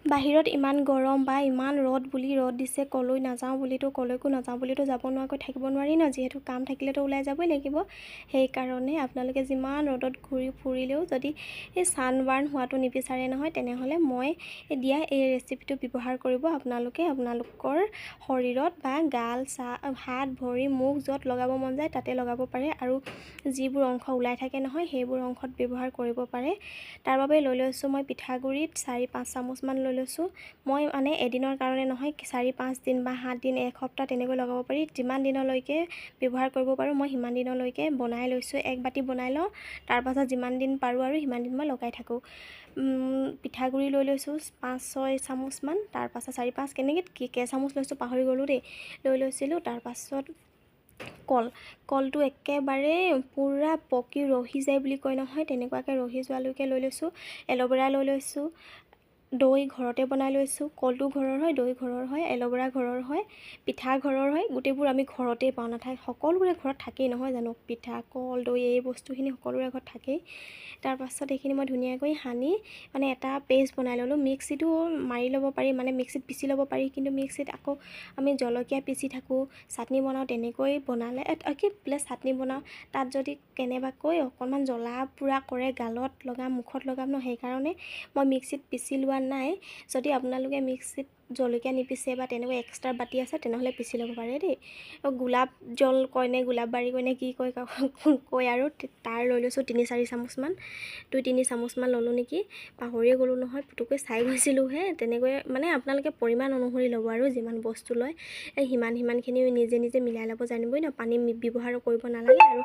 বাহিৰত ইমান গৰম বা ইমান ৰ'দ দিছে, কলৈ নাযাওঁ বুলিতো কলৈকো নাযাওঁ বুলিতো যাব নোৱাৰাকৈ থাকিব নোৱাৰি ন, যিহেতু কাম থাকিলেতো ওলাই যাবই লাগিব। সেইকাৰণে আপোনালোকে যিমান ৰ'দত ঘূৰি ফুৰিলেও যদি এই ছানবাৰ্ণ হোৱাটো নিবিচাৰে নহয়, তেনেহ'লে মই দিয়া এই ৰেচিপিটো ব্যৱহাৰ কৰিব। আপোনালোকে আপোনালোকৰ শৰীৰত বা গাল, হাত, ভৰি, মুখ য'ত লগাব মন যায় তাতে লগাব পাৰে, আৰু যিবোৰ অংশ ওলাই থাকে নহয় সেইবোৰ অংশত ব্যৱহাৰ কৰিব পাৰে। তাৰ বাবে লৈ লৈছোঁ মই পিঠাগুড়িত 4-5 চামুচমান লৈ লৈছোঁ। মই মানে এদিনৰ কাৰণে নহয়, 4-5 দিন বা 7 দিন, এসপ্তাহ তেনেকৈ লগাব পাৰি। যিমান দিনলৈকে ব্যৱহাৰ কৰিব পাৰোঁ মই সিমান দিনলৈকে বনাই লৈছোঁ। এক বাতি বনাই লওঁ, তাৰপাছত যিমান দিন পাৰোঁ আৰু সিমান দিন মই লগাই থাকোঁ। পিঠাগুড়ি লৈ লৈছোঁ 5-6 চামুচমান, তাৰপাছত 4-5 কেইচামুচ লৈছোঁ পাহৰি গ'লোঁ দেই, লৈ লৈছিলোঁ। তাৰপাছত কলটো একেবাৰে পূৰা পকি ৰহি যায় বুলি কয় নহয়, তেনেকুৱাকৈ ৰহি যোৱালৈকে লৈ লৈছোঁ। এল'ভেৰা লৈ লৈছোঁ, দৈ ঘৰতে বনাই লৈছোঁ। কলটো ঘৰৰ হয়, দৈ ঘৰৰ হয়, এল'ভেৰা ঘৰৰ হয়, পিঠা ঘৰৰ হয়, গোটেইবোৰ আমি ঘৰতেই পাওঁ। সকলোৰে ঘৰত থাকেই নহয় জানো, পিঠা, কল, দৈ এই বস্তুখিনি সকলোৰে ঘৰত থাকেই। তাৰপাছত এইখিনি মই ধুনীয়াকৈ সানি মানে এটা পেষ্ট বনাই ল'লোঁ। মিক্সিটো মাৰি ল'ব পাৰি, মানে মিক্সিত পিচি ল'ব পাৰি, কিন্তু মিক্সিত আকৌ আমি জলকীয়া পিচি থাকোঁ, চাটনি বনাওঁ, তেনেকৈ বনালে বোলে চাটনি বনাওঁ, তাত যদি কেনেবাকৈ অকণমান জ্বলা পোৰা কৰে, গালত লগাম, মুখত লগাম ন, সেইকাৰণে মই মিক্সিত পিচি লোৱা নাই। যদি আপোনালোকে মিক্সিত জলকীয়া নিপিচে বা তেনেকুৱা এক্সট্ৰা বাতি আছে তেনেহ'লে পিচি ল'ব পাৰে দেই। গোলাপ জল কয়নে, গোলাপ বাৰী কয়নে কি কয় আৰু তাৰ লৈ লৈছোঁ 3-4 চামুচমান, 2-3 চামুচমান ল'লোঁ নেকি, পাহৰিয়ে গ'লোঁ নহয়, পুটুকৈ চাই গৈছিলোঁহে। তেনেকৈ মানে আপোনালোকে পৰিমাণ অনুসৰি ল'ব, আৰু যিমান বস্তু লয় সিমানখিনি নিজে মিলাই ল'ব জানিবই ন, পানী ব্যৱহাৰ কৰিব নালাগে। আৰু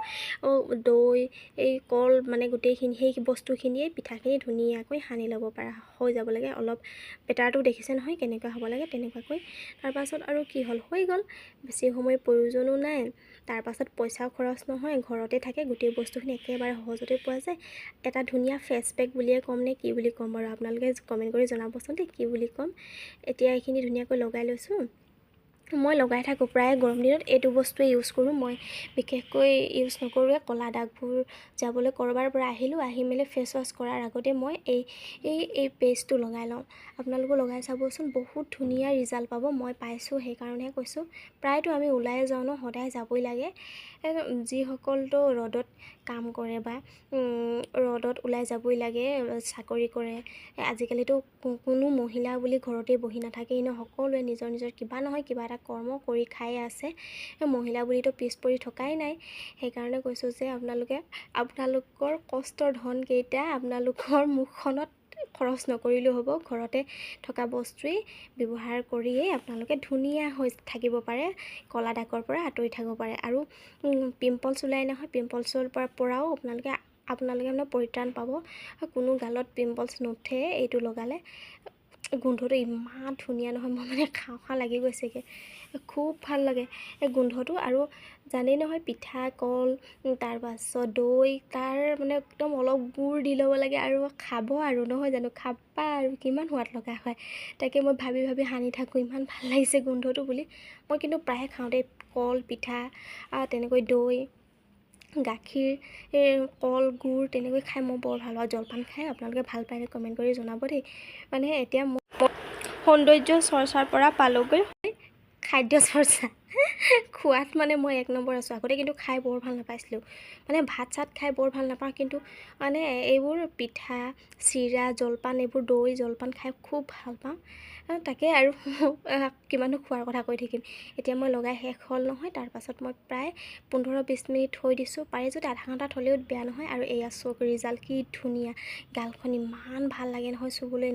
দৈ, এই কল, মানে গোটেইখিনি সেই বস্তুখিনিয়ে পিঠাখিনি ধুনীয়াকৈ সানি ল'ব পৰা হৈ যাব লাগে। অলপ বেটাৰটো দেখিছে নহয় কেনেকুৱা হ'ব লাগে, তেনেকুৱাকৈ। তাৰপাছত আৰু কি হ'ল, হৈ গ'ল, বেছি সময় প্ৰয়োজনো নাই। তাৰপাছত পইচাও খৰচ নহয়, ঘৰতে থাকে, গোটেই বস্তুখিনি একেবাৰে সহজতে পোৱা যায়। এটা ধুনীয়া ফেচ পেক বুলিয়ে ক'ম নে কি বুলি ক'ম বাৰু, আপোনালোকে কমেণ্ট কৰি জনাবচোন দেই কি বুলি ক'ম। এতিয়া এইখিনি ধুনীয়াকৈ লগাই লৈছোঁ। মই লগাই থাকোঁ প্ৰায় গৰম দিনত এইটো বস্তুৱে ইউজ কৰোঁ। মই বিশেষকৈ ইউজ নকৰোঁৱে। ক'লা দাগবোৰ যাবলৈ ক'ৰবাৰ পৰা আহি মেলি ফেচ ৱাছ কৰাৰ আগতে মই এই পেষ্টটো লগাই লওঁ। আপোনালোকো লগাই চাবচোন, বহুত ধুনীয়া ৰিজাল্ট পাব। মই পাইছোঁ, সেইকাৰণেহে কৈছোঁ। প্ৰায়তো আমি ওলাই যাওঁ ন, সদায় যাবই লাগে। যিসকলতো ৰ'দত কাম কৰে বা ৰ'দত ওলাই যাবই লাগে, চাকৰি কৰে, আজিকালিতো কোনো মহিলা বুলি ঘৰতে বহি নাথাকেই ন, সকলোৱে নিজৰ কিবা নহয় কিবা এটা কৰ্ম কৰি খাই আছে। মহিলা বুলিতো পিছ পৰি থকাই নাই। সেইকাৰণে কৈছোঁ যে আপোনালোকৰ কষ্টৰ ধনকেইটা আপোনালোকৰ মুখখনত খৰচ নকৰিলেও হ'ব, ঘৰতে থকা বস্তুৱেই ব্যৱহাৰ কৰিয়েই আপোনালোকে ধুনীয়া হৈ থাকিব পাৰে, ক'লা দাগৰ পৰা আঁতৰি থাকিব পাৰে। আৰু পিম্পলছ ওলাই নহয়, পিম্পলছৰ পৰাও আপোনালোকে মানে পৰিত্ৰাণ পাব। কোনো গালত পিম্পলছ নুঠে এইটো লগালে। গোন্ধটো ইমান ধুনীয়া নহয়, মই মানে খাওঁ লাগি গৈছেগৈ, খুব ভাল লাগে এই গোন্ধটো। আৰু জানেই নহয়, পিঠা, কল, তাৰপাছত দৈ, তাৰ মানে একদম অলপ গুড় দি ল'ব লাগে আৰু খাব, আৰু নহয় জানো, খাবা আৰু কিমান সোৱাদ লগা হয়। তাকে মই ভাবি সানি থাকোঁ, ইমান ভাল লাগিছে গোন্ধটো বুলি। মই কিন্তু প্ৰায়ে খাওঁ দেই, কল, পিঠা, তেনেকৈ দৈ, গাখীৰ, কল, গুড় তেনেকৈ খাই মই বৰ ভাল পাওঁ। জলপান খাই আপোনালোকে ভাল পায়নে কমেণ্ট কৰি জনাব দেই। মানে এতিয়া মই সৌন্দৰ্য চৰ্চাৰ পৰা পালোগৈ খাদ্য চৰ্চা। খোৱাত মানে মই 1 নম্বৰ আছোঁ। আগতে কিন্তু খাই বৰ ভাল নাপাইছিলোঁ, মানে ভাত চাত খাই বৰ ভাল নাপাওঁ, কিন্তু মানে এইবোৰ পিঠা, চিৰা, জলপান, এইবোৰ দৈ জলপান খাই খুব ভাল পাওঁ। তাকে আৰু কিমানো খোৱাৰ কথা কৈ থাকিম। এতিয়া মই লগাই শেষ হ'ল নহয়, তাৰপাছত মই প্ৰায় 15-20 মিনিট থৈ দিছোঁ। পাৰি যদি আধা ঘণ্টা থ'লেও বেয়া নহয়। আৰু এয়া চাওক ৰিজাল্ট কি ধুনীয়া, গালখন ইমান ভাল লাগে নহয় চুবলৈ।